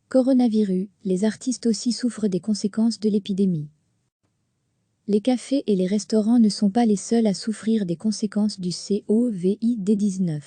Coronavirus, les artistes aussi souffrent des conséquences de l'épidémie. Les cafés et les restaurants ne sont pas les seuls à souffrir des conséquences du Covid-19.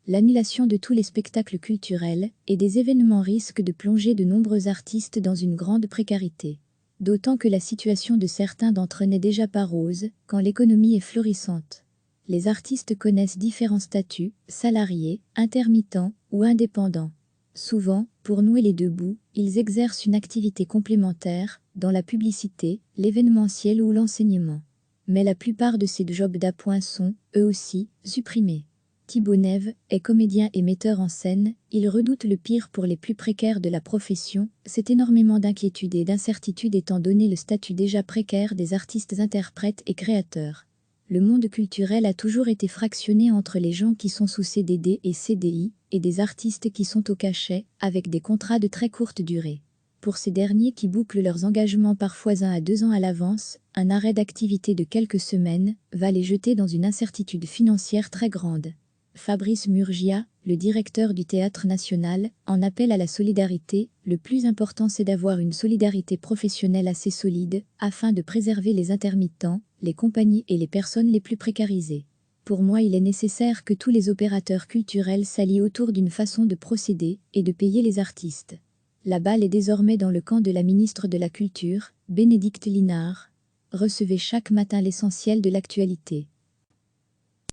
L'annulation de tous les spectacles culturels et des événements risque de plonger de nombreux artistes dans une grande précarité. D'autant que la situation de certains d'entre eux n'est déjà pas rose quand l'économie est florissante. Les artistes connaissent différents statuts, salariés, intermittents ou indépendants. Souvent, pour nouer les deux bouts, ils exercent une activité complémentaire, dans la publicité, l'événementiel ou l'enseignement. Mais la plupart de ces jobs d'appoint sont, eux aussi, supprimés. Thibaut Neve est comédien et metteur en scène, il redoute le pire pour les plus précaires de la profession, c'est énormément d'inquiétude et d'incertitude étant donné le statut déjà précaire des artistes interprètes et créateurs. Le monde culturel a toujours été fractionné entre les gens qui sont sous CDD et CDI, et des artistes qui sont au cachet, avec des contrats de très courte durée. Pour ces derniers qui bouclent leurs engagements parfois 1 à 2 ans à l'avance, un arrêt d'activité de quelques semaines va les jeter dans une incertitude financière très grande. Fabrice Murgia, le directeur du Théâtre National, en appelle à la solidarité. Le plus important c'est d'avoir une solidarité professionnelle assez solide, afin de préserver les intermittents, les compagnies et les personnes les plus précarisées. Pour moi, il est nécessaire que tous les opérateurs culturels s'allient autour d'une façon de procéder et de payer les artistes. La balle est désormais dans le camp de la ministre de la Culture, Bénédicte Linard. Recevez chaque matin l'essentiel de l'actualité.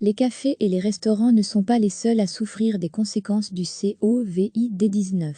Les cafés et les restaurants ne sont pas les seuls à souffrir des conséquences du Covid-19.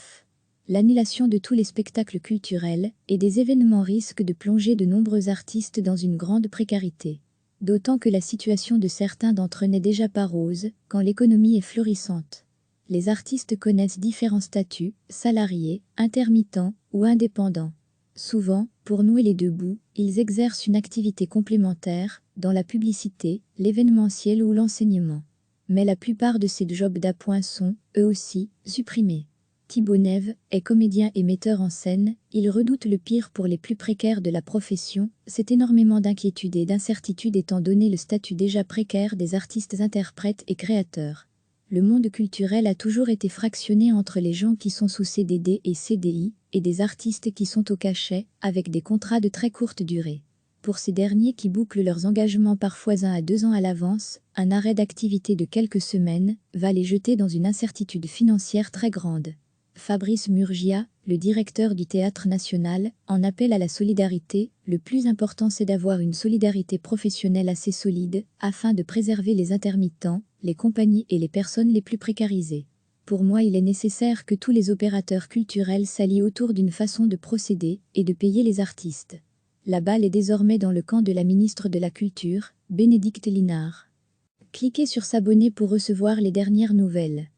L'annulation de tous les spectacles culturels et des événements risque de plonger de nombreux artistes dans une grande précarité. D'autant que la situation de certains d'entre eux n'est déjà pas rose quand l'économie est florissante. Les artistes connaissent différents statuts, salariés, intermittents ou indépendants. Souvent, pour nouer les deux bouts, ils exercent une activité complémentaire, dans la publicité, l'événementiel ou l'enseignement. Mais la plupart de ces jobs d'appoint sont, eux aussi, supprimés. Thibaut Neve est comédien et metteur en scène, il redoute le pire pour les plus précaires de la profession, c'est énormément d'inquiétude et d'incertitude étant donné le statut déjà précaire des artistes interprètes et créateurs. Le monde culturel a toujours été fractionné entre les gens qui sont sous CDD et CDI, et des artistes qui sont au cachet, avec des contrats de très courte durée. Pour ces derniers qui bouclent leurs engagements parfois 1 à 2 ans à l'avance, un arrêt d'activité de quelques semaines va les jeter dans une incertitude financière très grande. Fabrice Murgia, le directeur du Théâtre National, en appelle à la solidarité. Le plus important c'est d'avoir une solidarité professionnelle assez solide, afin de préserver les intermittents, les compagnies et les personnes les plus précarisées. Pour moi, il est nécessaire que tous les opérateurs culturels s'allient autour d'une façon de procéder et de payer les artistes. La balle est désormais dans le camp de la ministre de la Culture, Bénédicte Linard. Cliquez sur s'abonner pour recevoir les dernières nouvelles.